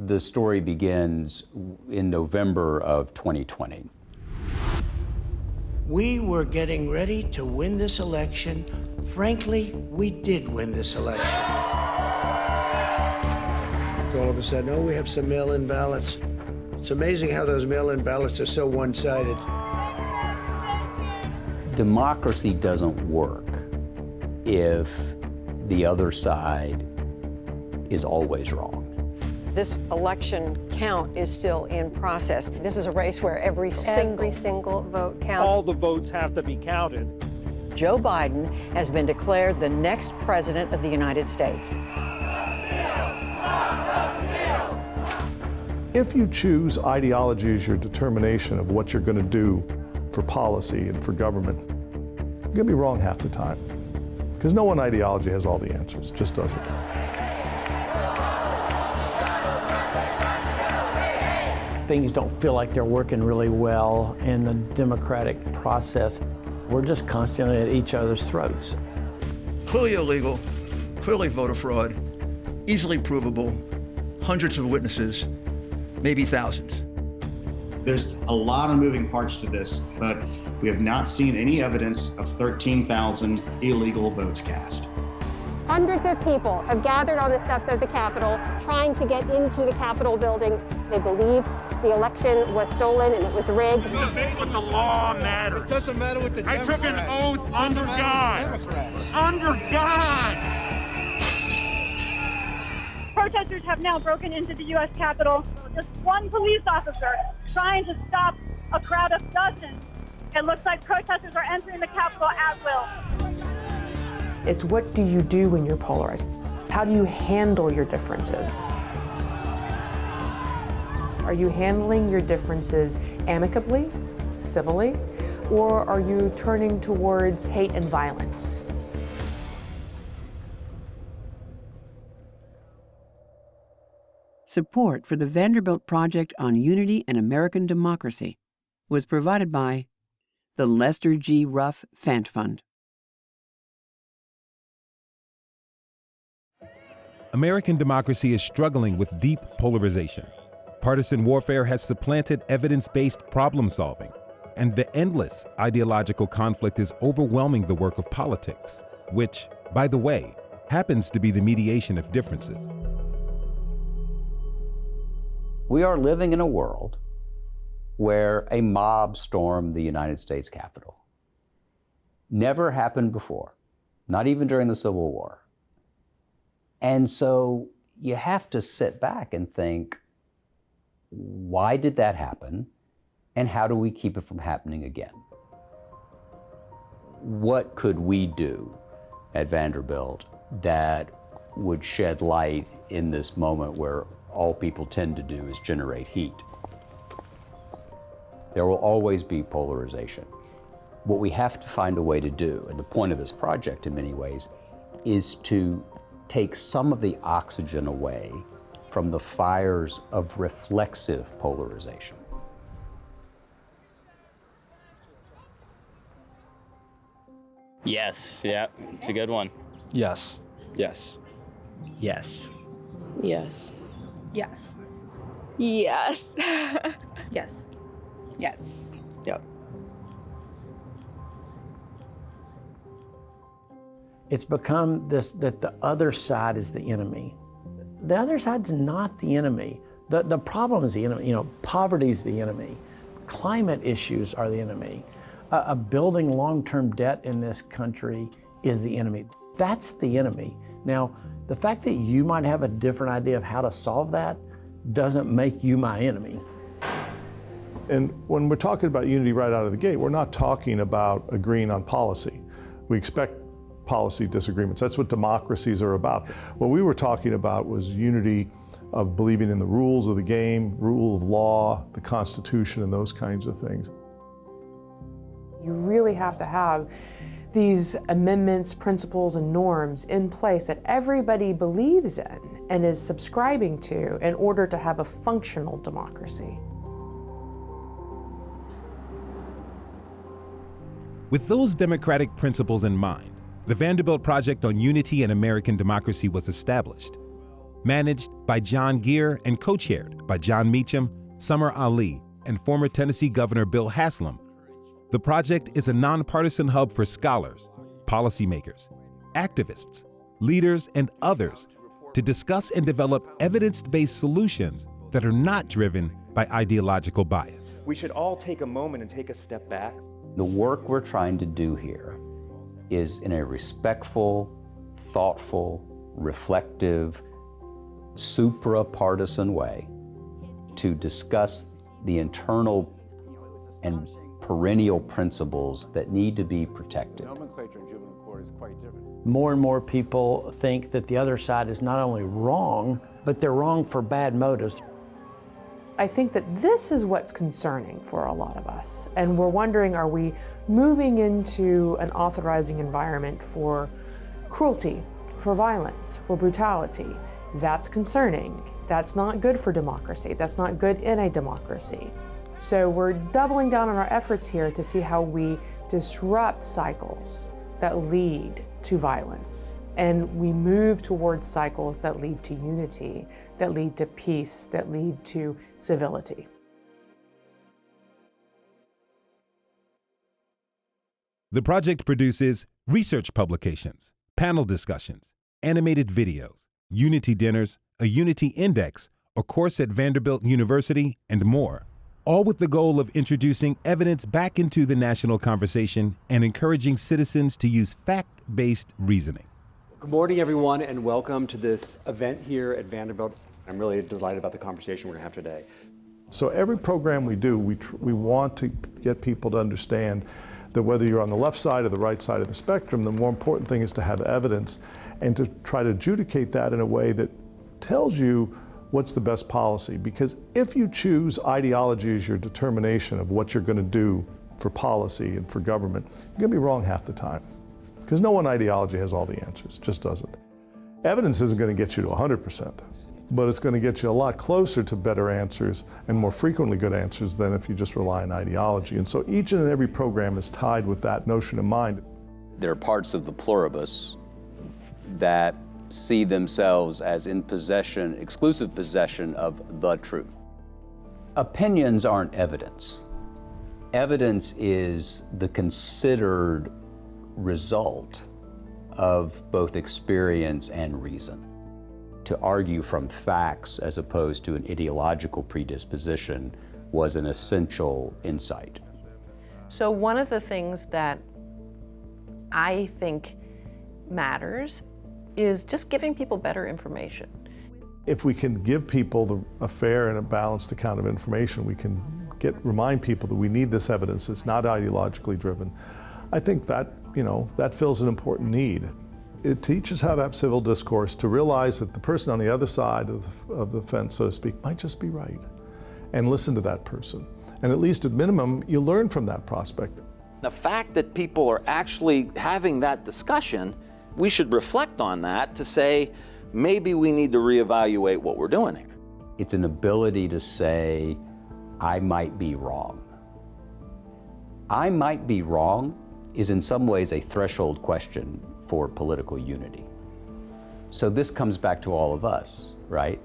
The story begins in November of 2020. We were getting ready to win this election. Frankly, we did win this election. All of a sudden, oh, we have some mail-in ballots. It's amazing how those mail-in ballots are so one-sided. Democracy doesn't work if the other side is always wrong. This election count is still in process. This is a race where every single vote counts. All the votes have to be counted. Joe Biden has been declared the next president of the United States. If you choose ideology as your determination of what you're going to do for policy and for government, you're going to be wrong half the time. Because no one ideology has all the answers, just doesn't. Things don't feel like they're working really well in the democratic process. We're just constantly at each other's throats. Clearly illegal, clearly voter fraud, easily provable, hundreds of witnesses, maybe thousands. There's a lot of moving parts to this, but we have not seen any evidence of 13,000 illegal votes cast. Hundreds of people have gathered on the steps of the Capitol trying to get into the Capitol building. They believe the election was stolen and it was rigged. But the law matters. It doesn't matter what the Democrats. I took an oath under God. Under God! Protesters have now broken into the U.S. Capitol. Just one police officer trying to stop a crowd of dozens. It looks like protesters are entering the Capitol at will. It's what do you do when you're polarized? How do you handle your differences? Are you handling your differences amicably, civilly, or are you turning towards hate and violence? Support for the Vanderbilt Project on Unity and American Democracy was provided by the Lester G. Ruff Fant Fund. American democracy is struggling with deep polarization. Partisan warfare has supplanted evidence-based problem solving, and the endless ideological conflict is overwhelming the work of politics, which, by the way, happens to be the mediation of differences. We are living in a world where a mob stormed the United States Capitol. Never happened before, not even during the Civil War. And so you have to sit back and think, why did that happen? And how do we keep it from happening again? What could we do at Vanderbilt that would shed light in this moment where all people tend to do is generate heat? There will always be polarization. What we have to find a way to do, and the point of this project in many ways, is to take some of the oxygen away from the fires of reflexive polarization. Yes, yeah, it's a good one. Yes. Yes. Yes. Yes. Yes. Yes. Yes. Yes. Yep. It's become this, that the other side is the enemy. The other side's not the enemy. The problem is the enemy. Poverty is the enemy. Climate issues are the enemy. Building long-term debt in this country is the enemy. That's the enemy. Now, the fact that you might have a different idea of how to solve that doesn't make you my enemy. And when we're talking about unity right out of the gate, we're not talking about agreeing on policy. We expect policy disagreements. That's what democracies are about. What we were talking about was unity of believing in the rules of the game, rule of law, the Constitution, and those kinds of things. You really have to have these amendments, principles, and norms in place that everybody believes in and is subscribing to in order to have a functional democracy. With those democratic principles in mind, the Vanderbilt Project on Unity and American Democracy was established. managed by John Geer and co-chaired by John Meacham, Summer Ali, and former Tennessee Governor Bill Haslam. The project is a nonpartisan hub for scholars, policymakers, activists, leaders, and others to discuss and develop evidence-based solutions that are not driven by ideological bias. We should all take a moment and take a step back. The work we're trying to do here is in a respectful, thoughtful, reflective, supra-partisan way to discuss the internal and perennial principles that need to be protected. Nomenclature in juvenile court is quite different. More and more people think that the other side is not only wrong, but they're wrong for bad motives. I think that this is what's concerning for a lot of us. And we're wondering, are we moving into an authorizing environment for cruelty, for violence, for brutality? That's concerning. That's not good for democracy. That's not good in a democracy. So we're doubling down on our efforts here to see how we disrupt cycles that lead to violence. And we move towards cycles that lead to unity, that lead to peace, that lead to civility. The project produces research publications, panel discussions, animated videos, unity dinners, a unity index, a course at Vanderbilt University, and more, all with the goal of introducing evidence back into the national conversation and encouraging citizens to use fact-based reasoning. Good morning, everyone, and welcome to this event here at Vanderbilt. I'm really delighted about the conversation we're going to have today. So every program we do, we want to get people to understand that whether you're on the left side or the right side of the spectrum, the more important thing is to have evidence and to try to adjudicate that in a way that tells you what's the best policy. Because if you choose ideology as your determination of what you're going to do for policy and for government, you're going to be wrong half the time. Because no one ideology has all the answers, just doesn't. Evidence isn't going to get you to 100%, but it's going to get you a lot closer to better answers and more frequently good answers than if you just rely on ideology. And so each and every program is tied with that notion in mind. There are parts of the pluribus that see themselves as in possession, exclusive possession of the truth. Opinions aren't evidence. Evidence is the considered result of both experience and reason. To argue from facts as opposed to an ideological predisposition was an essential insight. So one of the things that I think matters is just giving people better information. If we can give people a fair and a balanced account of information, we can remind people that we need this evidence. It's not ideologically driven. I think that, that fills an important need. It teaches how to have civil discourse, to realize that the person on the other side of the fence, so to speak, might just be right, and listen to that person. And at least at minimum, you learn from that prospect. The fact that people are actually having that discussion, we should reflect on that to say, maybe we need to reevaluate what we're doing here. It's an ability to say, I might be wrong. I might be wrong is in some ways a threshold question for political unity. So this comes back to all of us, right?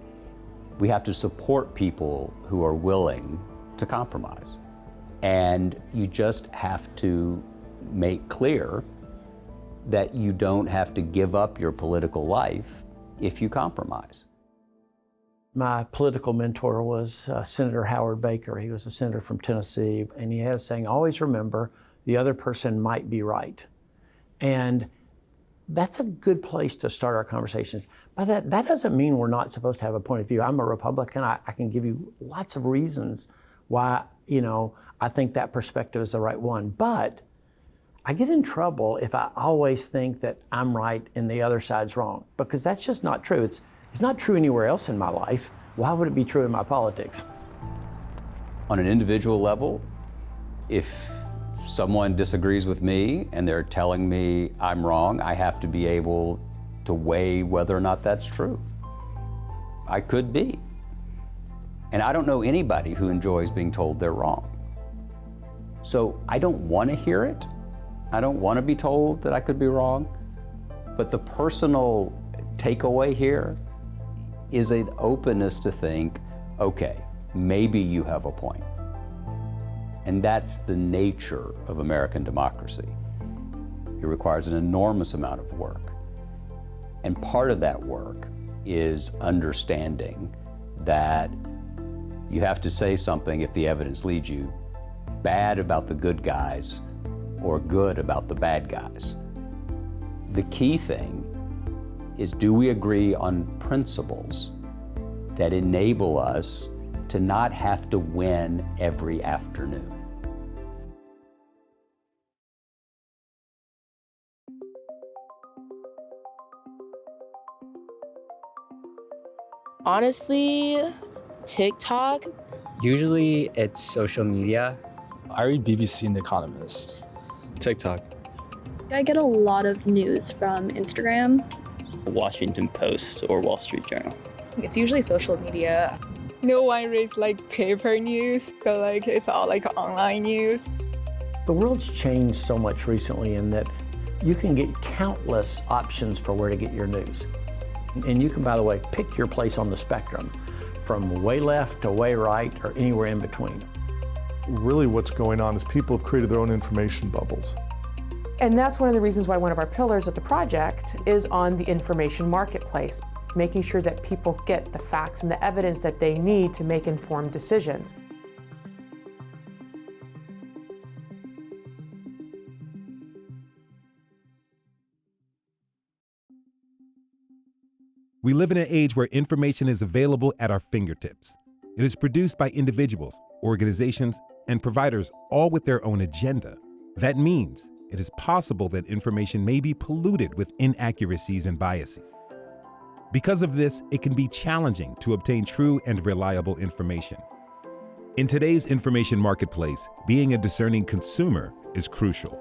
We have to support people who are willing to compromise. And you just have to make clear that you don't have to give up your political life if you compromise. My political mentor was Senator Howard Baker. He was a senator from Tennessee, and he had a saying, always remember, the other person might be right. And that's a good place to start our conversations. But that doesn't mean we're not supposed to have a point of view. I'm a Republican. I can give you lots of reasons why, I think that perspective is the right one. But I get in trouble if I always think that I'm right and the other side's wrong, because that's just not true. It's not true anywhere else in my life. Why would it be true in my politics? On an individual level, if someone disagrees with me and they're telling me I'm wrong, I have to be able to weigh whether or not that's true. I could be. And I don't know anybody who enjoys being told they're wrong. So I don't want to hear it. I don't want to be told that I could be wrong. But the personal takeaway here is an openness to think, okay, maybe you have a point. And that's the nature of American democracy. It requires an enormous amount of work. And part of that work is understanding that you have to say something if the evidence leads you bad about the good guys or good about the bad guys. The key thing is, do we agree on principles that enable us to not have to win every afternoon? Honestly, TikTok. Usually it's social media. I read BBC and The Economist. TikTok. I get a lot of news from Instagram. Washington Post or Wall Street Journal. It's usually social media. No one reads like paper news, so like it's all like online news. The world's changed so much recently in that you can get countless options for where to get your news. And you can, by the way, pick your place on the spectrum from way left to way right or anywhere in between. Really what's going on is people have created their own information bubbles. And that's one of the reasons why one of our pillars of the project is on the information marketplace, making sure that people get the facts and the evidence that they need to make informed decisions. We live in an age where information is available at our fingertips. It is produced by individuals, organizations, and providers, all with their own agenda. That means it is possible that information may be polluted with inaccuracies and biases. Because of this, it can be challenging to obtain true and reliable information. In today's information marketplace, being a discerning consumer is crucial.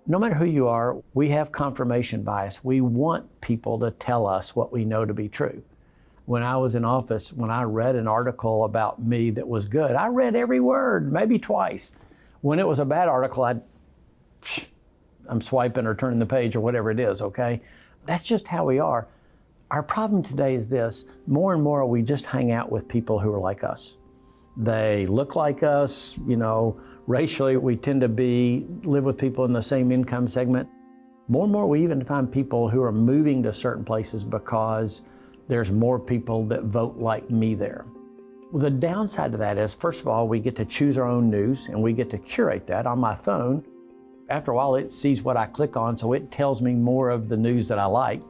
No matter who you are, we have confirmation bias. We want people to tell us what we know to be true. When I was in office, when I read an article about me that was good, I read every word, maybe twice. When it was a bad article, I'm swiping or turning the page or whatever it is, okay? That's just how we are. Our problem today is this: more and more we just hang out with people who are like us. They look like us, you know, racially we tend to live with people in the same income segment. More and more we even find people who are moving to certain places because there's more people that vote like me there. Well, the downside to that is, first of all, we get to choose our own news and we get to curate that on my phone. After a while, it sees what I click on, so it tells me more of the news that I like.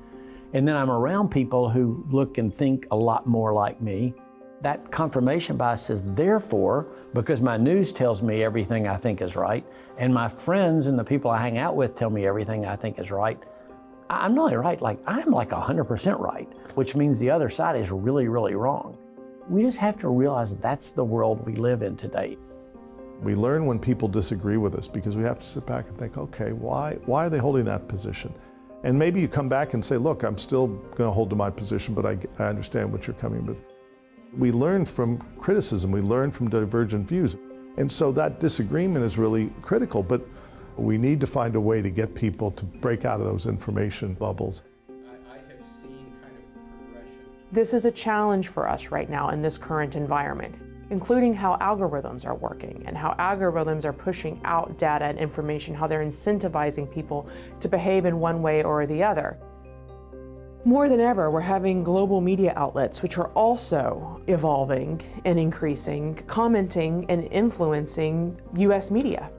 And then I'm around people who look and think a lot more like me. That confirmation bias says, therefore, because my news tells me everything I think is right, and my friends and the people I hang out with tell me everything I think is right, I'm not right, I'm like 100% right, which means the other side is really, really wrong. We just have to realize that's the world we live in today. We learn when people disagree with us because we have to sit back and think, okay, why are they holding that position? And maybe you come back and say, look, I'm still going to hold to my position, but I understand what you're coming with. We learn from criticism, we learn from divergent views. And so that disagreement is really critical, but we need to find a way to get people to break out of those information bubbles. This is a challenge for us right now in this current environment, including how algorithms are working and how algorithms are pushing out data and information, how they're incentivizing people to behave in one way or the other. More than ever, we're having global media outlets, which are also evolving and increasing, commenting and influencing US media.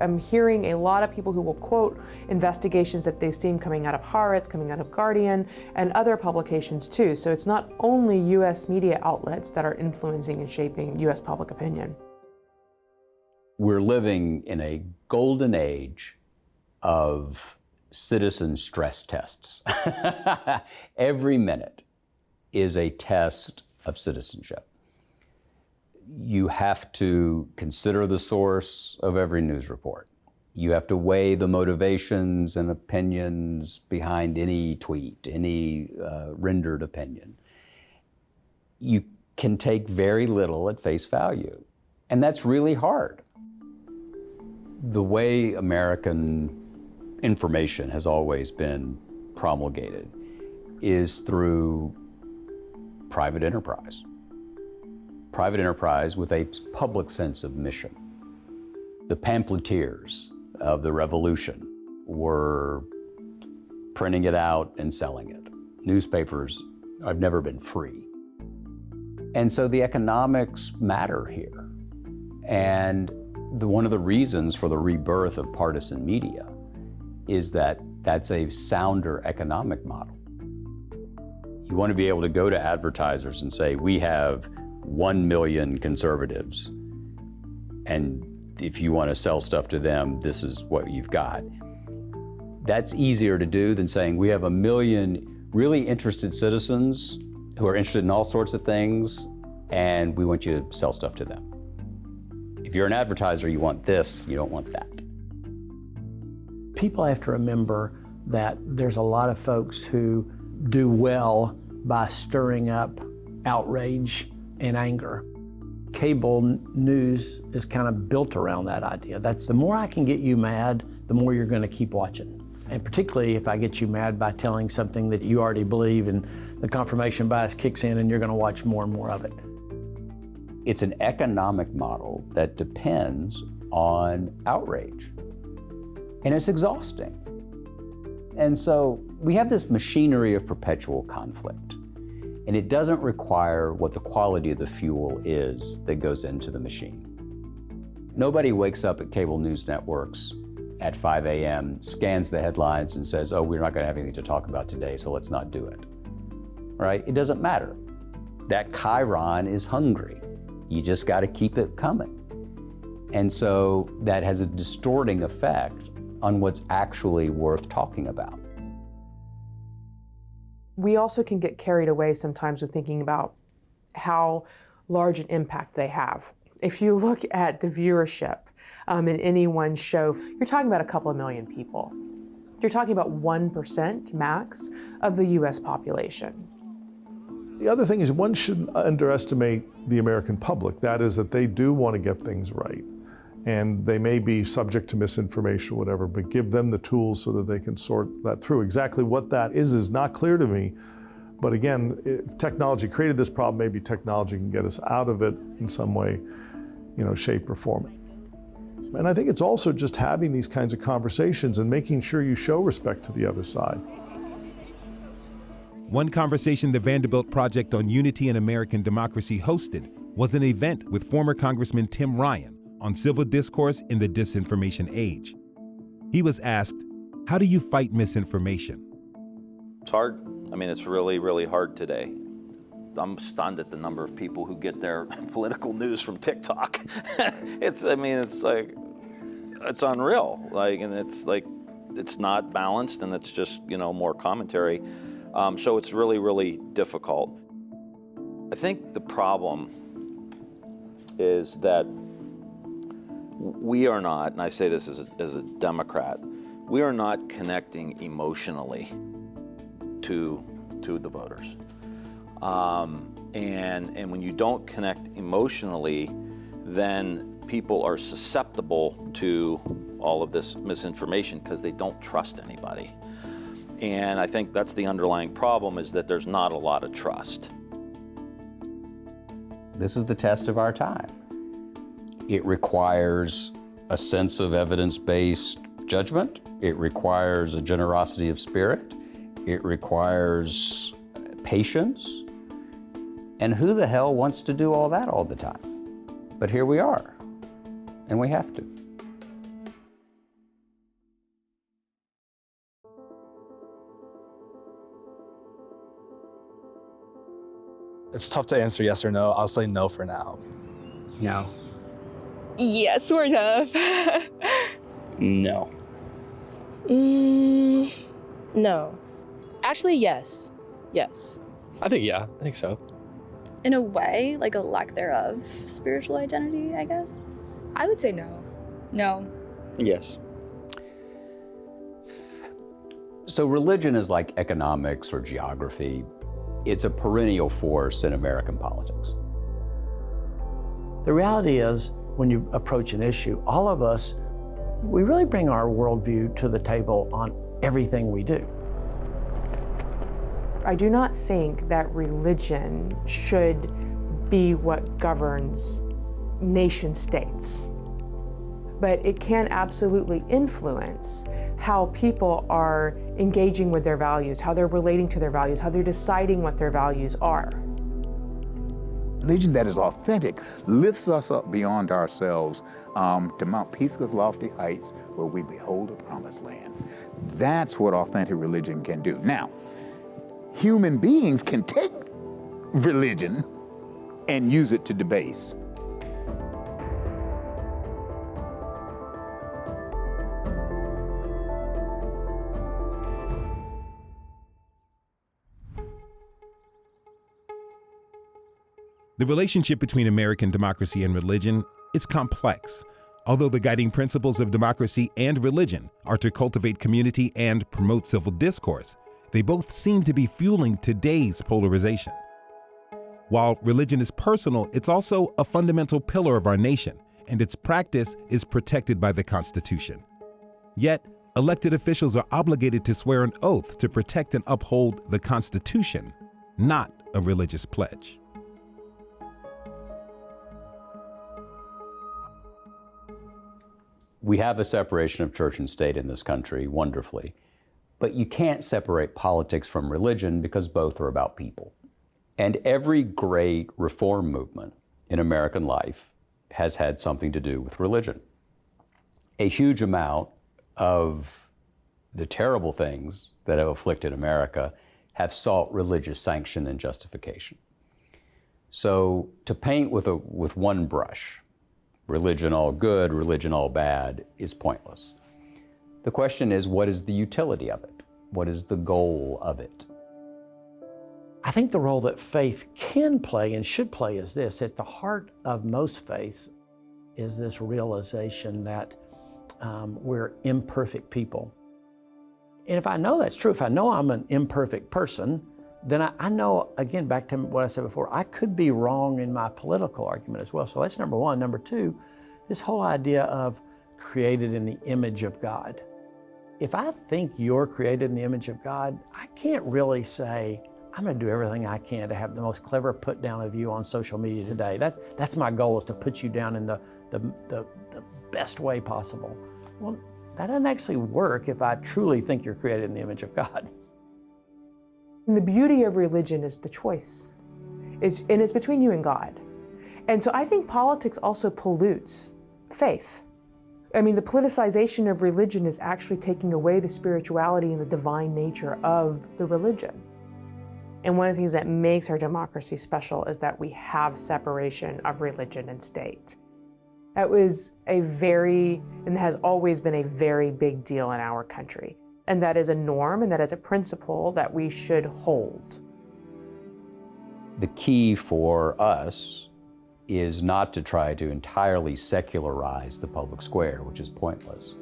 I'm hearing a lot of people who will quote investigations that they've seen coming out of Haaretz, coming out of Guardian, and other publications too. So it's not only US media outlets that are influencing and shaping US public opinion. We're living in a golden age of citizen stress tests. Every minute is a test of citizenship. You have to consider the source of every news report. You have to weigh the motivations and opinions behind any tweet, any rendered opinion. You can take very little at face value, and that's really hard. The way American information has always been promulgated is through private enterprise. Private enterprise with a public sense of mission. The pamphleteers of the revolution were printing it out and selling it. Newspapers have never been free. And so the economics matter here. And one of the reasons for the rebirth of partisan media is that that's a sounder economic model. You want to be able to go to advertisers and say, we have 1 million conservatives, and if you want to sell stuff to them, this is what you've got. That's easier to do than saying, we have 1 million really interested citizens who are interested in all sorts of things, and we want you to sell stuff to them. If you're an advertiser, you want this, you don't want that. People have to remember that there's a lot of folks who do well by stirring up outrage and anger. Cable news is kind of built around that idea. That's the more I can get you mad, the more you're going to keep watching. And particularly if I get you mad by telling something that you already believe, and the confirmation bias kicks in and you're going to watch more and more of it. It's an economic model that depends on outrage. And it's exhausting. And so we have this machinery of perpetual conflict. And it doesn't require what the quality of the fuel is that goes into the machine. Nobody wakes up at cable news networks at 5 a.m., scans the headlines and says, oh, we're not gonna have anything to talk about today, so let's not do it, right? It doesn't matter. That chyron is hungry. You just gotta keep it coming. And so that has a distorting effect on what's actually worth talking about. We also can get carried away sometimes with thinking about how large an impact they have. If you look at the viewership in any one show, you're talking about a couple of million people. You're talking about 1% max of the US population. The other thing is one shouldn't underestimate the American public. That is that they do want to get things right. And they may be subject to misinformation or whatever, but give them the tools so that they can sort that through. Exactly what that is not clear to me. But again, if technology created this problem, maybe technology can get us out of it in some way, shape or form. And I think it's also just having these kinds of conversations and making sure you show respect to the other side. One conversation the Vanderbilt Project on Unity and American Democracy hosted was an event with former Congressman Tim Ryan on civil discourse in the disinformation age. He was asked, how do you fight misinformation? It's hard. I mean, it's really, really hard today. I'm stunned at the number of people who get their political news from TikTok. It's unreal. It's not balanced, and it's just, more commentary. So it's really, really difficult. I think the problem is that we are not, and I say this as a Democrat, we are not connecting emotionally to the voters. And when you don't connect emotionally, then people are susceptible to all of this misinformation because they don't trust anybody. And I think that's the underlying problem, is that there's not a lot of trust. This is the test of our time. It requires a sense of evidence-based judgment. It requires a generosity of spirit. It requires patience. And who the hell wants to do all that all the time? But here we are, and we have to. It's tough to answer yes or no. I'll say no for now. No. Yeah, sort of. No. No. Actually, yes. Yes. I think yeah. I think so. In a way, like a lack thereof spiritual identity, I guess. I would say no. No. Yes. So religion is like economics or geography. It's a perennial force in American politics. The reality is, when you approach an issue, all of us, we really bring our worldview to the table on everything we do. I do not think that religion should be what governs nation states, but it can absolutely influence how people are engaging with their values, how they're relating to their values, how they're deciding what their values are. Religion that is authentic lifts us up beyond ourselves to Mount Pisgah's lofty heights where we behold a promised land. That's what authentic religion can do. Now, human beings can take religion and use it to debase. The relationship between American democracy and religion is complex. Although the guiding principles of democracy and religion are to cultivate community and promote civil discourse, they both seem to be fueling today's polarization. While religion is personal, it's also a fundamental pillar of our nation, and its practice is protected by the Constitution. Yet, elected officials are obligated to swear an oath to protect and uphold the Constitution, not a religious pledge. We have a separation of church and state in this country, wonderfully. But you can't separate politics from religion because both are about people. And every great reform movement in American life has had something to do with religion. A huge amount of the terrible things that have afflicted America have sought religious sanction and justification. So to paint with one brush, religion all good, religion all bad, is pointless. The question is, what is the utility of it? What is the goal of it? I think the role that faith can play and should play is this. At the heart of most faiths is this realization that we're imperfect people. And if I know that's true, if I know I'm an imperfect person, then I know, again, back to what I said before, I could be wrong in my political argument as well. So that's number one. Number two, this whole idea of created in the image of God. If I think you're created in the image of God, I can't really say, I'm going to do everything I can to have the most clever put down of you on social media today. That's my goal, is to put you down in the best way possible. Well, that doesn't actually work if I truly think you're created in the image of God. And the beauty of religion is the choice. It's between you and God. And so I think politics also pollutes faith. I mean, the politicization of religion is actually taking away the spirituality and the divine nature of the religion. And one of the things that makes our democracy special is that we have separation of religion and state. That was and has always been a very big deal in our country. And that is a norm, and that is a principle that we should hold. The key for us is not to try to entirely secularize the public square, which is pointless,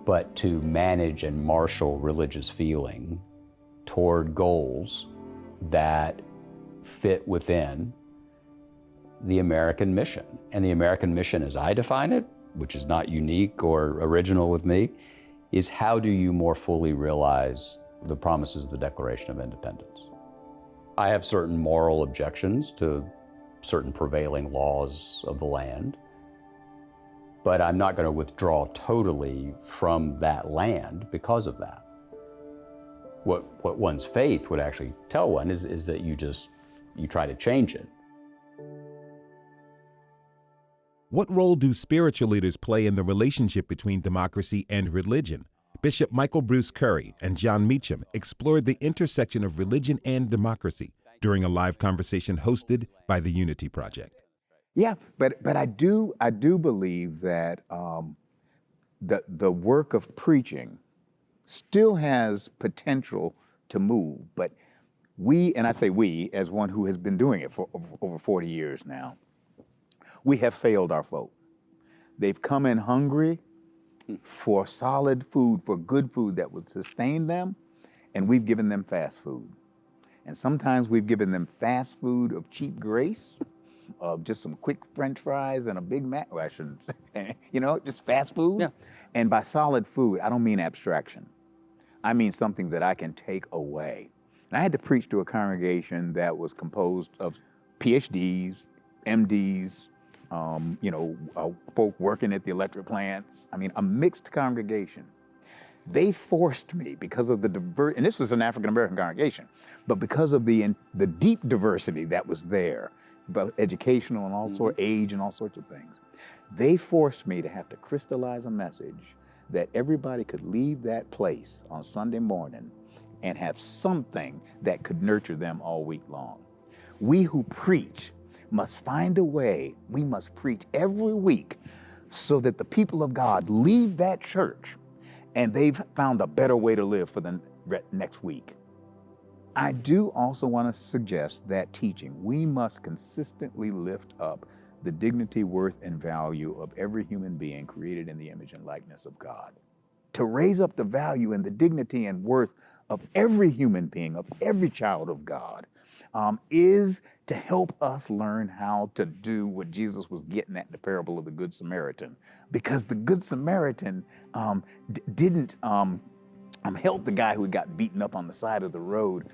but to manage and marshal religious feeling toward goals that fit within the American mission. And the American mission, as I define it, which is not unique or original with me, is how do you more fully realize the promises of the Declaration of Independence? I have certain moral objections to certain prevailing laws of the land, but I'm not going to withdraw totally from that land because of that. What one's faith would actually tell one is that you try to change it. What role do spiritual leaders play in the relationship between democracy and religion? Bishop Michael Bruce Curry and John Meacham explored the intersection of religion and democracy during a live conversation hosted by the Unity Project. Yeah, but I do believe that the work of preaching still has potential to move, but we, and I say we as one who has been doing it for over 40 years now, we have failed our folk. They've come in hungry for solid food, for good food that would sustain them, and we've given them fast food. And sometimes we've given them fast food of cheap grace, of just some quick French fries and a Big Mac, well, I shouldn't, just fast food. Yeah. And by solid food, I don't mean abstraction. I mean something that I can take away. And I had to preach to a congregation that was composed of PhDs, MDs, folk working at the electric plants. I mean, a mixed congregation. They forced me because of the and this was an African-American congregation, but because of the deep diversity that was there, both educational and also age and all sorts of things, they forced me to have to crystallize a message that everybody could leave that place on Sunday morning and have something that could nurture them all week long. We who preach must find a way, we must preach every week so that the people of God leave that church and they've found a better way to live for the next week. I do also want to suggest that teaching, we must consistently lift up the dignity, worth, and value of every human being created in the image and likeness of God. To raise up the value and the dignity and worth of every human being, of every child of God, is to help us learn how to do what Jesus was getting at in the parable of the Good Samaritan. Because the Good Samaritan didn't help the guy who had gotten beaten up on the side of the road.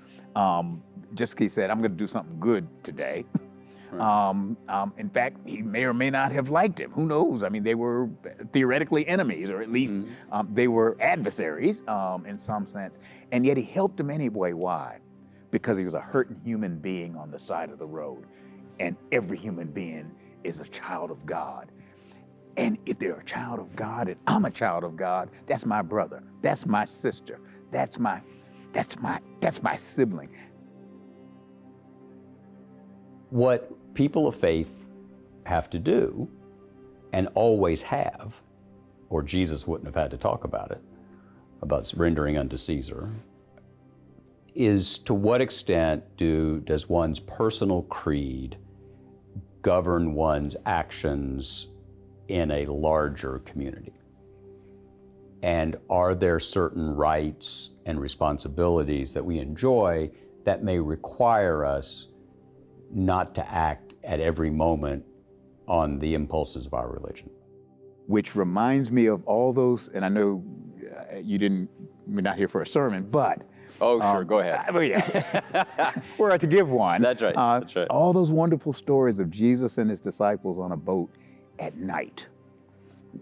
Just he said, I'm going to do something good today. In fact, he may or may not have liked him. Who knows? I mean, they were theoretically enemies, or at least they were adversaries in some sense. And yet he helped him anyway. Why? Because he was a hurting human being on the side of the road. And every human being is a child of God. And if they're a child of God and I'm a child of God, that's my brother, that's my sister, that's my sibling. What people of faith have to do, and always have, or Jesus wouldn't have had to talk about it, about rendering unto Caesar, is to what extent does one's personal creed govern one's actions in a larger community? And are there certain rights and responsibilities that we enjoy that may require us not to act at every moment on the impulses of our religion? Which reminds me of all those, and I know we're not here for a sermon, but oh, sure, go ahead. We're to give one. That's right. That's right. All those wonderful stories of Jesus and his disciples on a boat at night,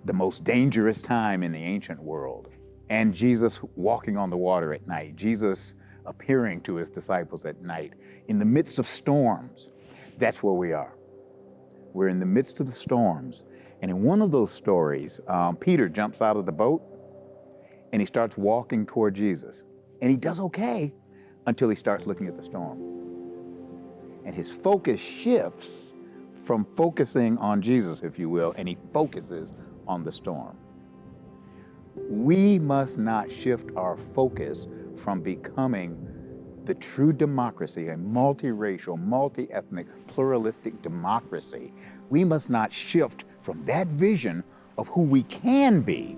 the most dangerous time in the ancient world, and Jesus walking on the water at night, Jesus appearing to his disciples at night in the midst of storms. That's where we are. We're in the midst of the storms. And in one of those stories, Peter jumps out of the boat and he starts walking toward Jesus. And he does okay until he starts looking at the storm. And his focus shifts from focusing on Jesus, if you will, and he focuses on the storm. We must not shift our focus from becoming the true democracy, a multiracial, multi-ethnic, pluralistic democracy. We must not shift from that vision of who we can be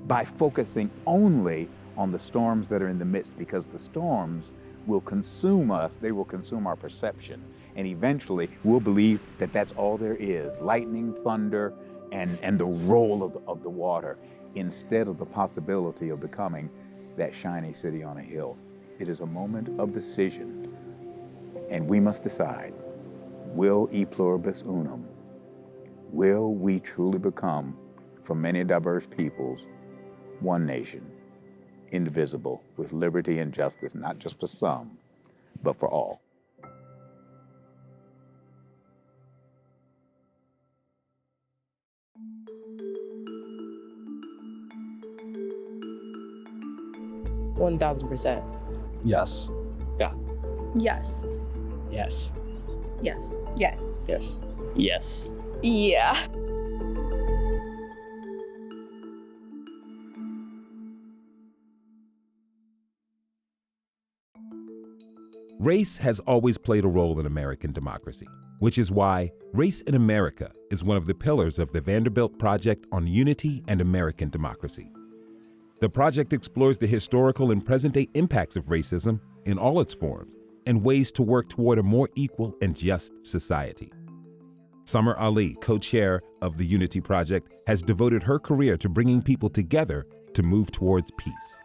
by focusing only on the storms that are in the midst, because the storms will consume us, they will consume our perception, and eventually we'll believe that that's all there is, lightning, thunder, and the roll of the water, instead of the possibility of becoming that shiny city on a hill. It is a moment of decision, and we must decide, will e pluribus unum, will we truly become, from many diverse peoples, one nation, indivisible, with liberty and justice, not just for some, but for all. %1,000%. Yes. Yeah. Yes. Yes. Yes. Yes. Yes. Yes. Yeah. Race has always played a role in American democracy, which is why Race in America is one of the pillars of the Vanderbilt Project on Unity and American Democracy. The project explores the historical and present-day impacts of racism in all its forms and ways to work toward a more equal and just society. Summer Ali, co-chair of the Unity Project, has devoted her career to bringing people together to move towards peace.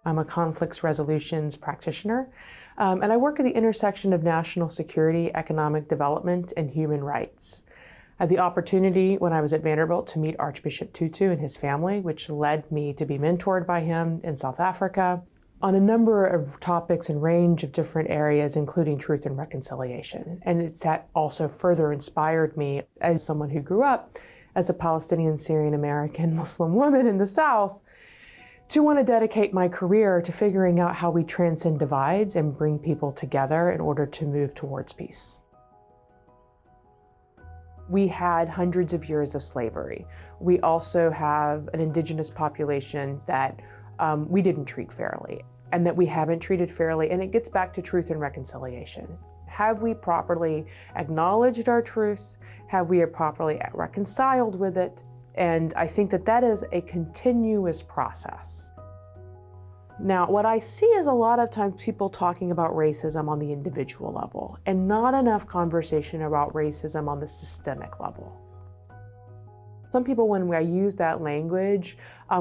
I'm a conflicts resolutions practitioner, and I work at the intersection of national security, economic development, and human rights. I had the opportunity when I was at Vanderbilt to meet Archbishop Tutu and his family, which led me to be mentored by him in South Africa on a number of topics and range of different areas, including truth and reconciliation. And that also further inspired me as someone who grew up as a Palestinian, Syrian American Muslim woman in the South to want to dedicate my career to figuring out how we transcend divides and bring people together in order to move towards peace. We had hundreds of years of slavery. We also have an indigenous population that we didn't treat fairly, and that we haven't treated fairly, and it gets back to truth and reconciliation. Have we properly acknowledged our truth? Have we properly reconciled with it? And I think that that is a continuous process. Now, what I see is a lot of times people talking about racism on the individual level, and not enough conversation about racism on the systemic level. Some people, when I use that language,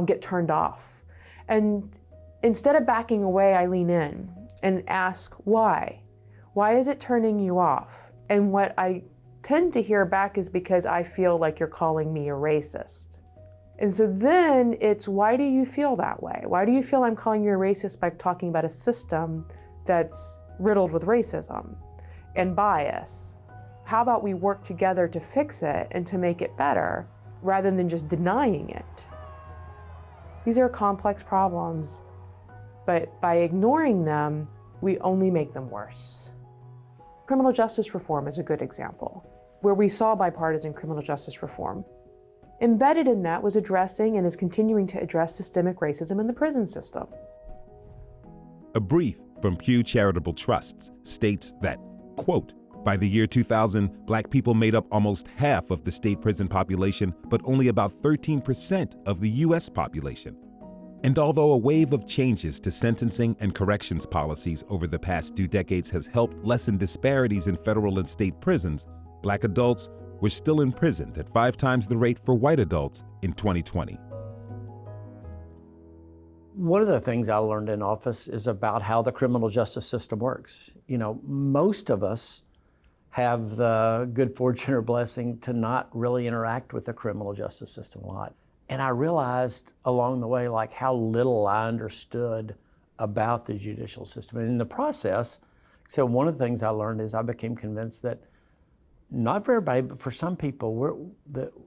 get turned off. And instead of backing away, I lean in and ask, why? Why is it turning you off? And what I tend to hear back is because I feel like you're calling me a racist. And so then it's, why do you feel that way? Why do you feel I'm calling you a racist by talking about a system that's riddled with racism and bias? How about we work together to fix it and to make it better rather than just denying it? These are complex problems, but by ignoring them, we only make them worse. Criminal justice reform is a good example, where we saw bipartisan criminal justice reform. Embedded in that was addressing and is continuing to address systemic racism in the prison system. A brief from Pew Charitable Trusts states that, quote, by the year 2000, Black people made up almost half of the state prison population, but only about 13% of the U.S. population. And although a wave of changes to sentencing and corrections policies over the past 2 decades has helped lessen disparities in federal and state prisons, Black adults were still imprisoned at 5 times the rate for white adults in 2020. One of the things I learned in office is about how the criminal justice system works. You know, most of us have the good fortune or blessing to not really interact with the criminal justice system a lot. And I realized along the way, like, how little I understood about the judicial system. And in the process, so one of the things I learned is I became convinced that not for everybody, but for some people,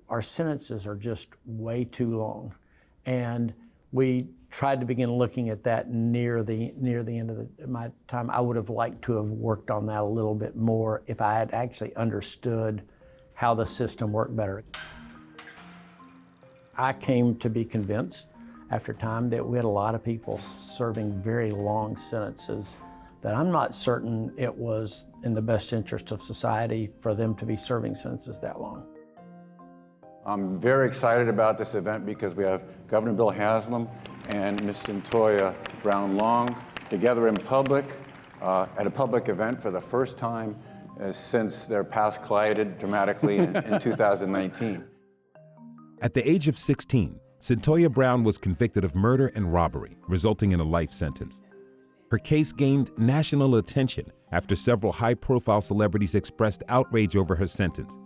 our sentences are just way too long. And we tried to begin looking at that near the end of my time. I would have liked to have worked on that a little bit more if I had actually understood how the system worked better. I came to be convinced after time that we had a lot of people serving very long sentences that I'm not certain it was in the best interest of society for them to be serving sentences that long. I'm very excited about this event because we have Governor Bill Haslam and Ms. Cyntoia Brown-Long together in public at a public event for the first time since their paths collided dramatically in 2019. At the age of 16, Cyntoia Brown was convicted of murder and robbery, resulting in a life sentence. Her case gained national attention after several high-profile celebrities expressed outrage over her sentence.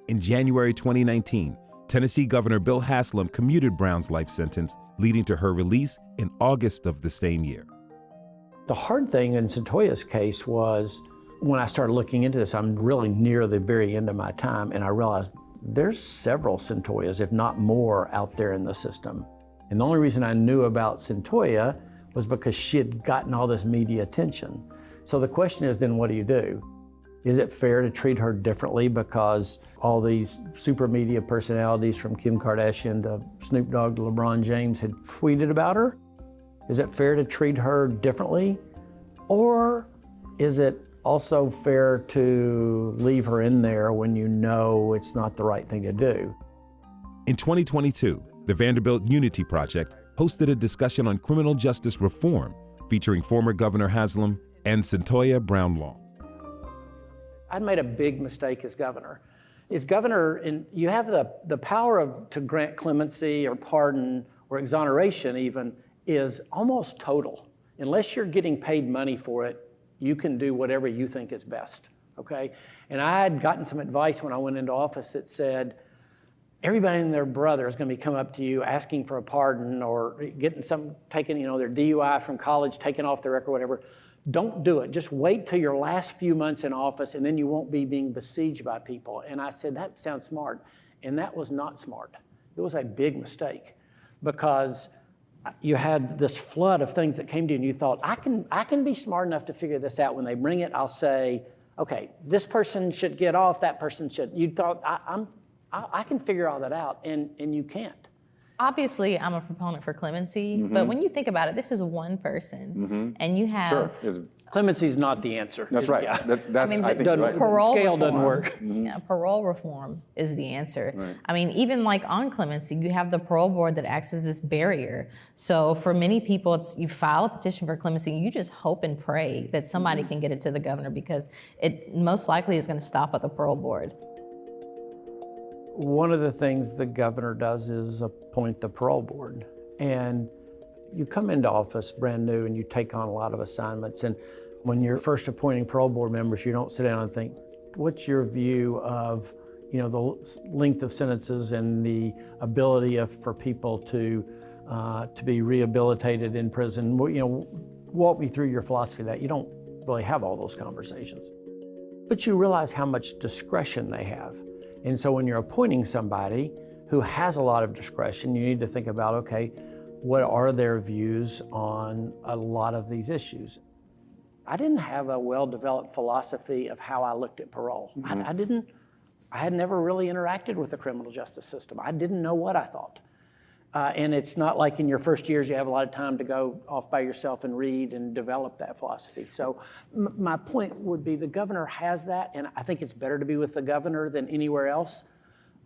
In January 2019, Tennessee Governor Bill Haslam commuted Brown's life sentence, leading to her release in August of the same year. The hard thing in Cyntoia's case was when I started looking into this, I'm really near the very end of my time, and I realized there's several Cyntoias, if not more, out there in the system. And the only reason I knew about Cyntoia was because she had gotten all this media attention. So the question is then, what do you do? Is it fair to treat her differently because all these super media personalities from Kim Kardashian to Snoop Dogg to LeBron James had tweeted about her? Is it fair to treat her differently? Or is it also fair to leave her in there when you know it's not the right thing to do? In 2022, the Vanderbilt Unity Project hosted a discussion on criminal justice reform featuring former Governor Haslam and Cyntoia Brown-Long. I made a big mistake as governor. As governor, you have the power to grant clemency or pardon or exoneration even is almost total. Unless you're getting paid money for it, you can do whatever you think is best, okay? And I had gotten some advice when I went into office that said, everybody and their brother is going to be coming up to you asking for a pardon or getting some, taking, their DUI from college, taken off their record, whatever. Don't do it. Just wait till your last few months in office, and then you won't be being besieged by people. And I said, that sounds smart. And that was not smart. It was a big mistake, because you had this flood of things that came to you, and you thought, I can be smart enough to figure this out. When they bring it, I'll say, okay, this person should get off, that person should. You thought, I can figure all that out, and you can't. Obviously, I'm a proponent for clemency, but when you think about it, this is one person, and you have... Sure. Clemency is not the answer. That's right. Yeah. I think right. Parole scale reform, doesn't work. Yeah, parole reform is the answer. Right. I mean, even like on clemency, you have the parole board that acts as this barrier. So for many people, it's you file a petition for clemency, and you just hope and pray that somebody can get it to the governor, because it most likely is going to stop at the parole board. One of the things the governor does is appoint the parole board. And you come into office brand new and you take on a lot of assignments. And when you're first appointing parole board members, you don't sit down and think, what's your view of the length of sentences and the ability for people to be rehabilitated in prison? Walk me through your philosophy of that. You don't really have all those conversations. But you realize how much discretion they have. And so when you're appointing somebody who has a lot of discretion, you need to think about, okay, what are their views on a lot of these issues? I didn't have a well-developed philosophy of how I looked at parole. I had never really interacted with the criminal justice system. I didn't know what I thought. And it's not like in your first years you have a lot of time to go off by yourself and read and develop that philosophy. So my point would be the governor has that, and I think it's better to be with the governor than anywhere else.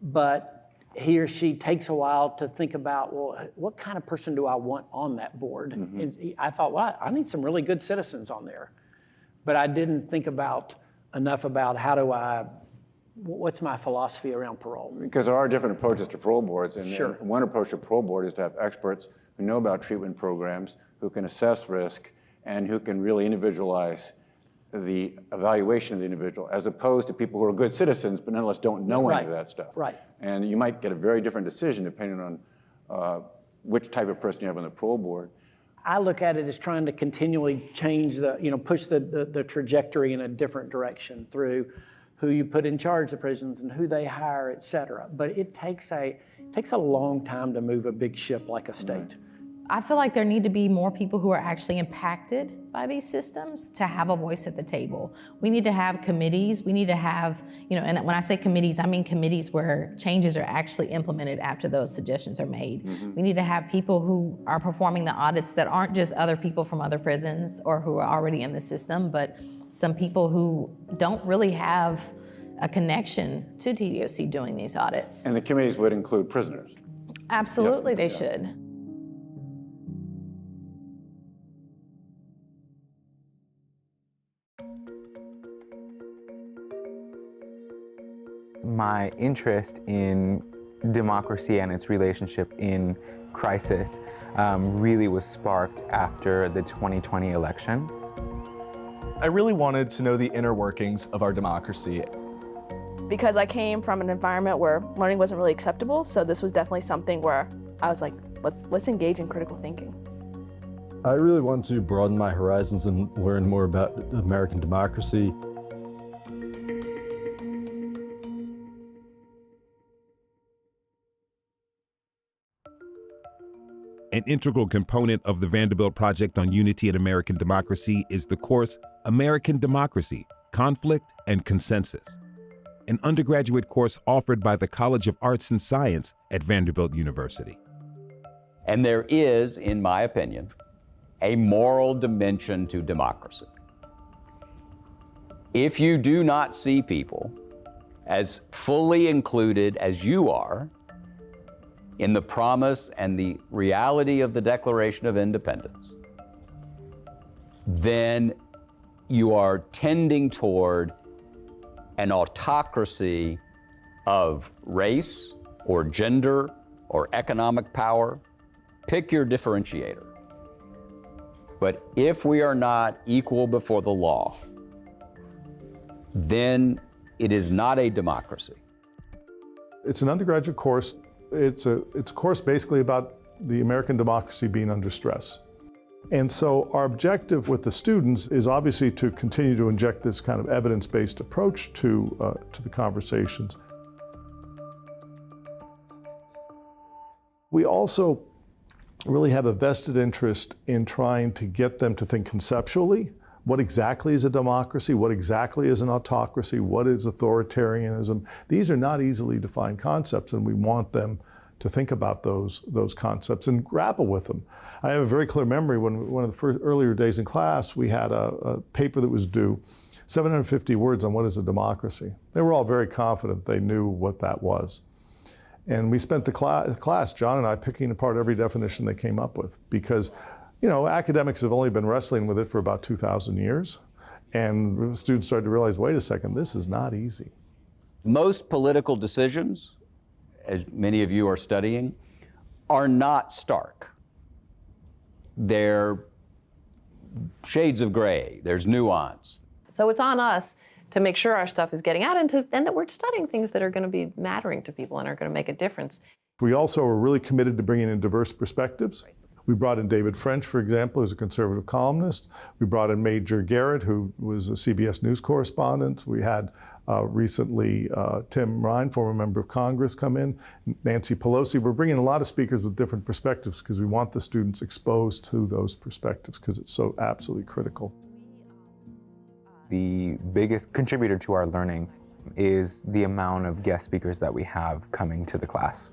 But he or she takes a while to think about, well, what kind of person do I want on that board? And I thought, well, I need some really good citizens on there. But I didn't think enough about what's my philosophy around parole? Because there are different approaches to parole boards, and Sure. and one approach to parole board is to have experts who know about treatment programs, who can assess risk, and who can really individualize the evaluation of the individual, as opposed to people who are good citizens but nonetheless don't know any of that stuff. Right. And you might get a very different decision depending on which type of person you have on the parole board. I look at it as trying to continually change push the trajectory in a different direction through who you put in charge of prisons and who they hire, et cetera. But it takes a long time to move a big ship like a state. I feel like there need to be more people who are actually impacted by these systems to have a voice at the table. We need to have committees. We need to have, and when I say committees, I mean committees where changes are actually implemented after those suggestions are made. We need to have people who are performing the audits that aren't just other people from other prisons or who are already in the system, but some people who don't really have a connection to TDOC doing these audits. And the committees would include prisoners. Absolutely, they should. My interest in democracy and its relationship in crisis really was sparked after the 2020 election. I really wanted to know the inner workings of our democracy. Because I came from an environment where learning wasn't really acceptable, so this was definitely something where I was like, let's engage in critical thinking. I really want to broaden my horizons and learn more about American democracy. An integral component of the Vanderbilt Project on Unity and American Democracy is the course American Democracy, Conflict and Consensus, an undergraduate course offered by the College of Arts and Science at Vanderbilt University. And there is, in my opinion, a moral dimension to democracy. If you do not see people as fully included as you are in the promise and the reality of the Declaration of Independence, then you are tending toward an autocracy of race or gender or economic power. Pick your differentiator. But if we are not equal before the law, then it is not a democracy. It's an undergraduate course. It's a course basically about the American democracy being under stress. And so our objective with the students is obviously to continue to inject this kind of evidence-based approach to the conversations. We also really have a vested interest in trying to get them to think conceptually. What exactly is a democracy? What exactly is an autocracy? What is authoritarianism? These are not easily defined concepts, and we want them to think about those concepts and grapple with them. I have a very clear memory when one of the first earlier days in class, we had a paper that was due, 750 words on what is a democracy. They were all very confident they knew what that was. And we spent the class, John and I, picking apart every definition they came up with, because academics have only been wrestling with it for about 2,000 years. And students started to realize, wait a second, this is not easy. Most political decisions, as many of you are studying, are not stark. They're shades of gray, there's nuance. So it's on us to make sure our stuff is getting out and that we're studying things that are going to be mattering to people and are going to make a difference. We also are really committed to bringing in diverse perspectives. We brought in David French, for example, who's a conservative columnist. We brought in Major Garrett, who was a CBS News correspondent. We had recently Tim Ryan, former member of Congress, come in, Nancy Pelosi. We're bringing a lot of speakers with different perspectives because we want the students exposed to those perspectives because it's so absolutely critical. The biggest contributor to our learning is the amount of guest speakers that we have coming to the class.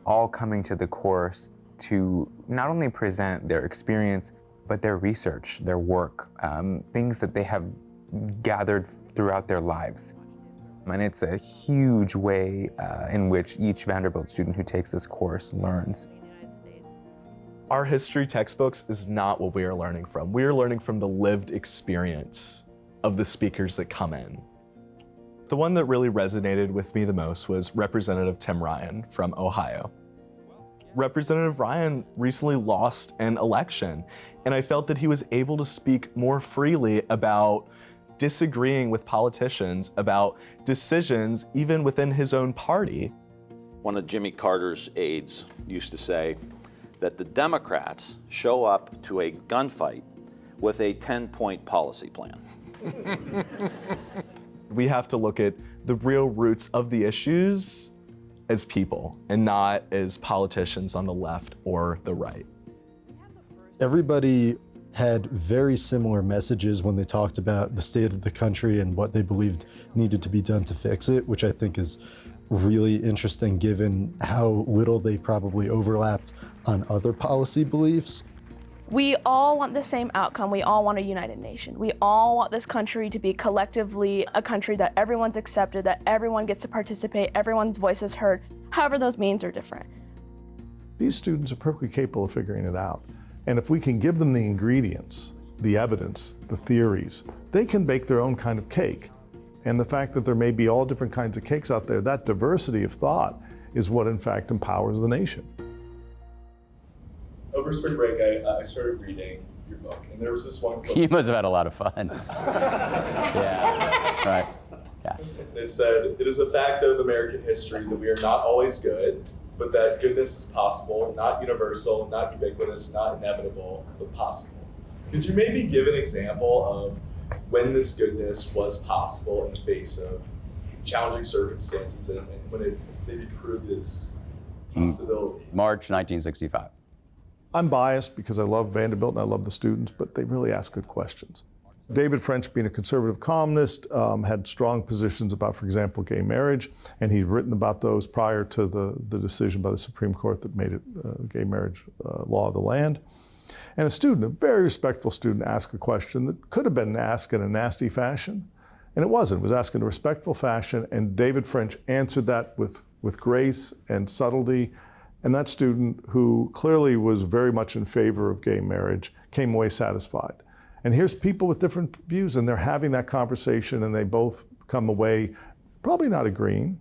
All coming to the course to not only present their experience, but their research, their work, things that they have gathered throughout their lives. And it's a huge way in which each Vanderbilt student who takes this course learns. Our history textbooks is not what we are learning from. We are learning from the lived experience of the speakers that come in. The one that really resonated with me the most was Representative Tim Ryan from Ohio. Representative Ryan recently lost an election, and I felt that he was able to speak more freely about disagreeing with politicians, about decisions even within his own party. One of Jimmy Carter's aides used to say that the Democrats show up to a gunfight with a 10-point policy plan. We have to look at the real roots of the issues as people and not as politicians on the left or the right. Everybody had very similar messages when they talked about the state of the country and what they believed needed to be done to fix it, which I think is really interesting given how little they probably overlapped on other policy beliefs. We all want the same outcome. We all want a united nation. We all want this country to be collectively a country that everyone's accepted, that everyone gets to participate, everyone's voice is heard. However, those means are different. These students are perfectly capable of figuring it out. And if we can give them the ingredients, the evidence, the theories, they can bake their own kind of cake. And the fact that there may be all different kinds of cakes out there, that diversity of thought is what in fact empowers the nation. Over spring break, I started reading your book, and there was this one quote. You must have had a lot of fun. Yeah, right. Yeah. It said, "It is a fact of American history that we are not always good, but that goodness is possible, not universal, not ubiquitous, not inevitable, but possible." Could you maybe give an example of when this goodness was possible in the face of challenging circumstances and when it maybe proved its possibility? March 1965. I'm biased because I love Vanderbilt and I love the students, but they really ask good questions. David French, being a conservative columnist, had strong positions about, for example, gay marriage, and he'd written about those prior to the decision by the Supreme Court that made it gay marriage law of the land. And a student, a very respectful student, asked a question that could have been asked in a nasty fashion, and it wasn't. It was asked in a respectful fashion, and David French answered that with grace and subtlety. And that student, who clearly was very much in favor of gay marriage, came away satisfied. And here's people with different views, and they're having that conversation, and they both come away probably not agreeing,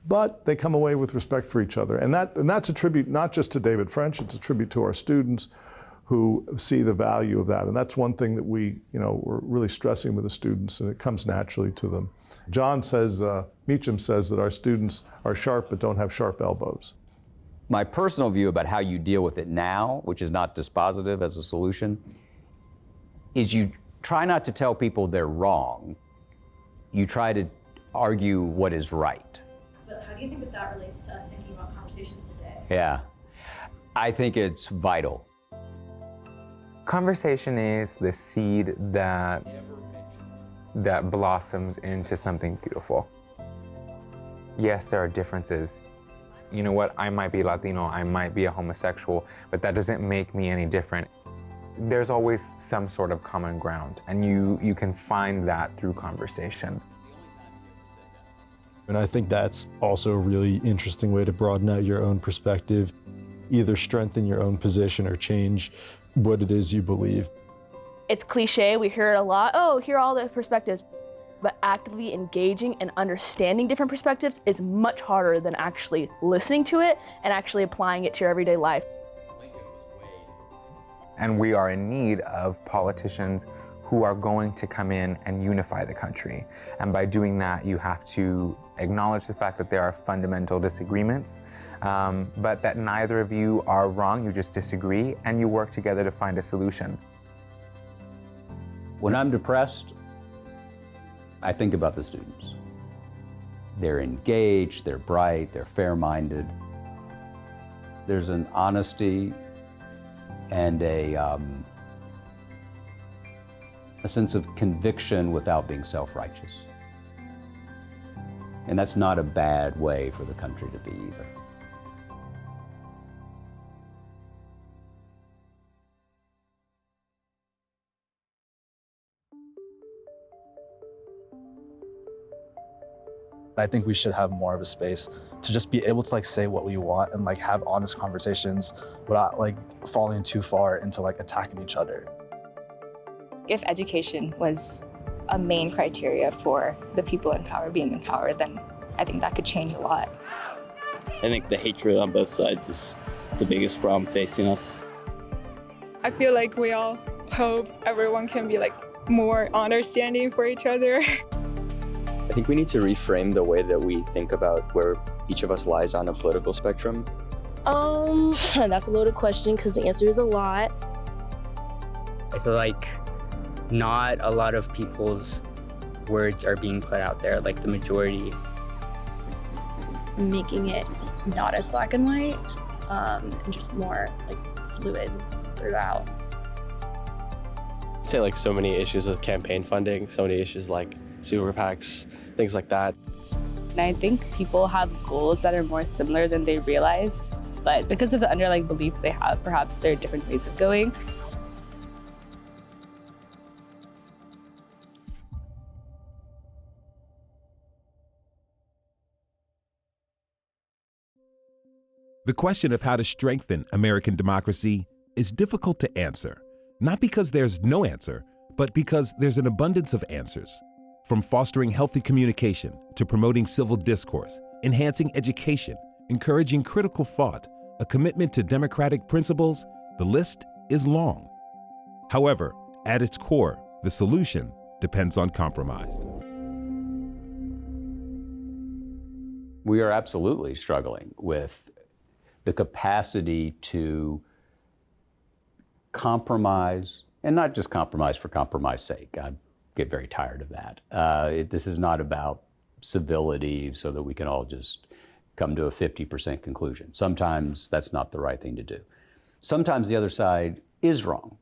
but they come away with respect for each other. And that's a tribute not just to David French, it's a tribute to our students who see the value of that. And that's one thing that we're really stressing with the students, and it comes naturally to them. John says, Meacham says that our students are sharp but don't have sharp elbows. My personal view about how you deal with it now, which is not dispositive as a solution, is you try not to tell people they're wrong. You try to argue what is right. But how do you think that relates to us thinking about conversations today? Yeah, I think it's vital. Conversation is the seed that blossoms into something beautiful. Yes, there are differences. You know what, I might be Latino, I might be a homosexual, but that doesn't make me any different. There's always some sort of common ground, and you can find that through conversation. And I think that's also a really interesting way to broaden out your own perspective, either strengthen your own position or change what it is you believe. It's cliche, we hear it a lot, oh, hear all the perspectives. But actively engaging and understanding different perspectives is much harder than actually listening to it and actually applying it to your everyday life. And we are in need of politicians who are going to come in and unify the country. And by doing that, you have to acknowledge the fact that there are fundamental disagreements, but that neither of you are wrong, you just disagree, and you work together to find a solution. When I'm depressed, I think about the students. They're engaged, they're bright, they're fair-minded. There's an honesty and a sense of conviction without being self-righteous. And that's not a bad way for the country to be either. I think we should have more of a space to just be able to say what we want and have honest conversations without falling too far into attacking each other. If education was a main criteria for the people in power being in power, then I think that could change a lot. I think the hatred on both sides is the biggest problem facing us. I feel like we all hope everyone can be more understanding for each other. I think we need to reframe the way that we think about where each of us lies on a political spectrum. That's a loaded question because the answer is a lot. I feel like not a lot of people's words are being put out there, the majority. Making it not as black and white, and just more fluid throughout. I'd say so many issues with campaign funding, so many issues like super PACs, things like that. And I think people have goals that are more similar than they realize, but because of the underlying beliefs they have, perhaps there are different ways of going. The question of how to strengthen American democracy is difficult to answer, not because there's no answer, but because there's an abundance of answers. From fostering healthy communication to promoting civil discourse, enhancing education, encouraging critical thought, a commitment to democratic principles, the list is long. However, at its core, the solution depends on compromise. We are absolutely struggling with the capacity to compromise, and not just compromise for compromise's sake. I get very tired of that. This is not about civility so that we can all just come to a 50% conclusion. Sometimes that's not the right thing to do. Sometimes the other side is wrong,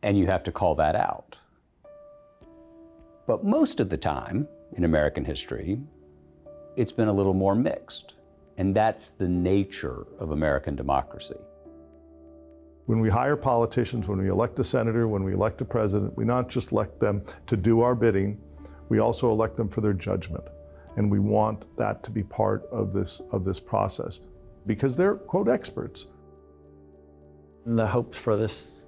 and you have to call that out. But most of the time in American history, it's been a little more mixed, and that's the nature of American democracy. When we hire politicians, when we elect a senator, when we elect a president, we not just elect them to do our bidding, we also elect them for their judgment. And we want that to be part of this process because they're, quote, experts. The hopes for this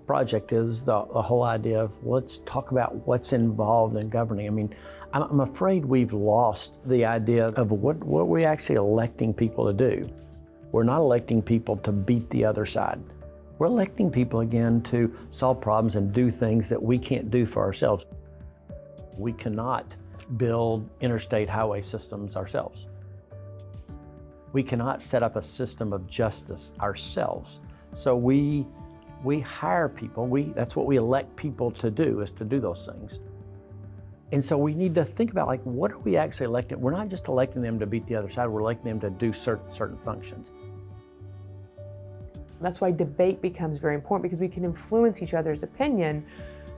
project is the whole idea of let's talk about what's involved in governing. I mean, I'm afraid we've lost the idea of what we're actually electing people to do. We're not electing people to beat the other side. We're electing people again to solve problems and do things that we can't do for ourselves. We cannot build interstate highway systems ourselves. We cannot set up a system of justice ourselves. So we hire people. That's what we elect people to do, is to do those things. And so we need to think about, like, what are we actually electing? We're not just electing them to beat the other side, we're electing them to do certain functions. That's why debate becomes very important, because we can influence each other's opinion,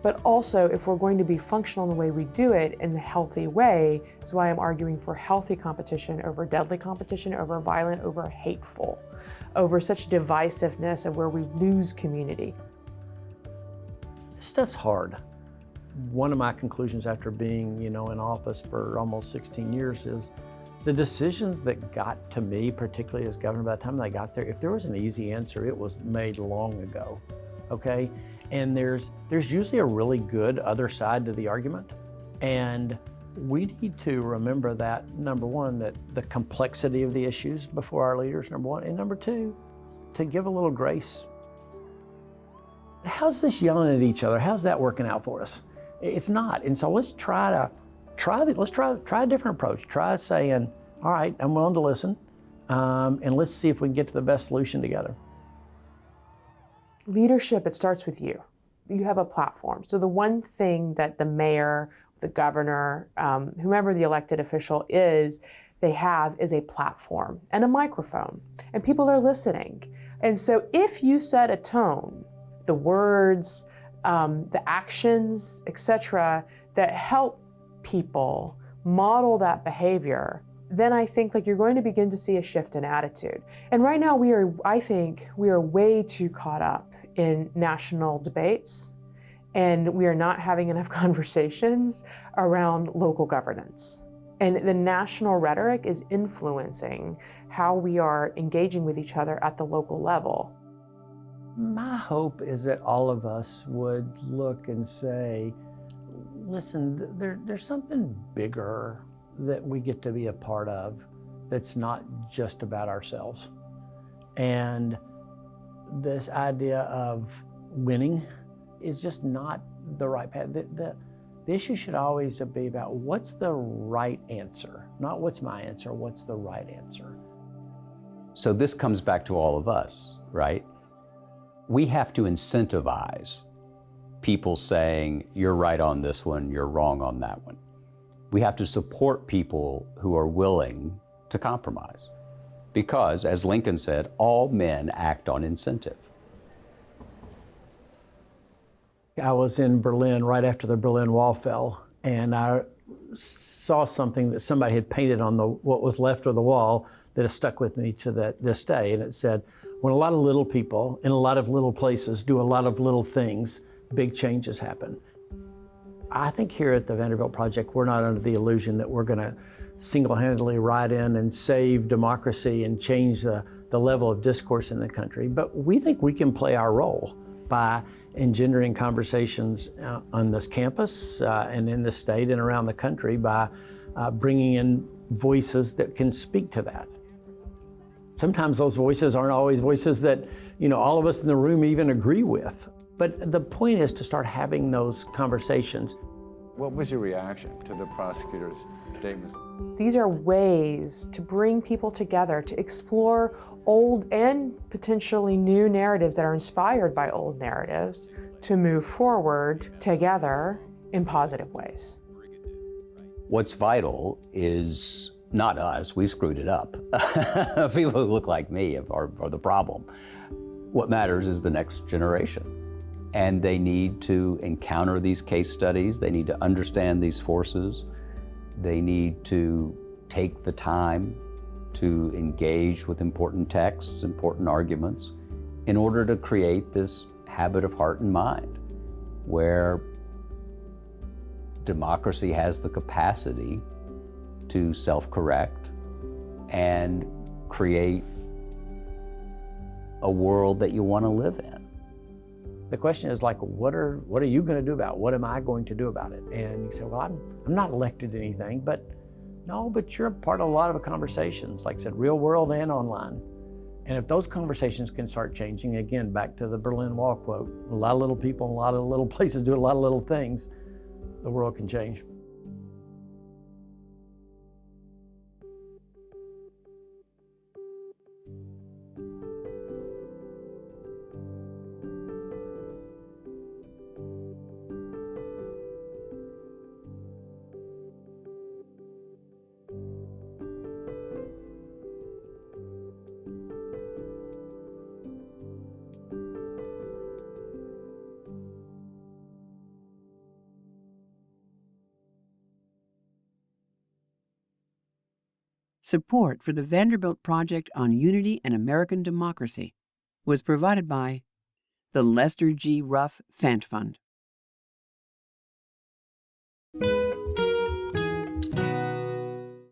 but also if we're going to be functional in the way we do it in a healthy way, is why I'm arguing for healthy competition over deadly competition, over violent, over hateful, over such divisiveness of where we lose community. This stuff's hard. One of my conclusions after being, in office for almost 16 years is the decisions that got to me, particularly as governor, by the time I got there, if there was an easy answer, it was made long ago, okay? And there's usually a really good other side to the argument. And we need to remember that, number one, that the complexity of the issues before our leaders, number one, and number two, to give a little grace. How's this yelling at each other? How's that working out for us? It's not. And so let's try a different approach. Try saying, all right, I'm willing to listen, and let's see if we can get to the best solution together. Leadership, it starts with you. You have a platform. So the one thing that the mayor, the governor, whomever the elected official is, they have is a platform and a microphone, and people are listening. And so if you set a tone, the words, the actions, etc., that help people model that behavior, then I think you're going to begin to see a shift in attitude. And right now I think we are way too caught up in national debates, and we are not having enough conversations around local governance. And the national rhetoric is influencing how we are engaging with each other at the local level. My hope is that all of us would look and say, listen, there's something bigger that we get to be a part of that's not just about ourselves. And this idea of winning is just not the right path. The issue should always be about what's the right answer, not what's my answer, what's the right answer. So this comes back to all of us, right? We have to incentivize people saying, you're right on this one, you're wrong on that one. We have to support people who are willing to compromise. Because, as Lincoln said, all men act on incentive. I was in Berlin right after the Berlin Wall fell, and I saw something that somebody had painted on what was left of the wall that has stuck with me to this day. And it said, when a lot of little people in a lot of little places do a lot of little things, big changes happen. I think here at the Vanderbilt Project, we're not under the illusion that we're going to single-handedly ride in and save democracy and change the level of discourse in the country, but we think we can play our role by engendering conversations on this campus and in the state and around the country by bringing in voices that can speak to that. Sometimes those voices aren't always voices that all of us in the room even agree with. But the point is to start having those conversations. What was your reaction to the prosecutor's statements? These are ways to bring people together, to explore old and potentially new narratives that are inspired by old narratives, to move forward together in positive ways. What's vital is not us, we've screwed it up. People who look like me are the problem. What matters is the next generation. And they need to encounter these case studies, they need to understand these forces, they need to take the time to engage with important texts, important arguments, in order to create this habit of heart and mind, where democracy has the capacity to self-correct and create a world that you want to live in. The question is what are you going to do about it? What am I going to do about it? And you say, well, I'm not elected to anything, but no, but you're a part of a lot of conversations, like I said, real world and online. And if those conversations can start changing, again, back to the Berlin Wall quote, a lot of little people in a lot of little places do a lot of little things, the world can change. Support for the Vanderbilt Project on Unity and American Democracy was provided by the Lester G. Ruff Fant Fund.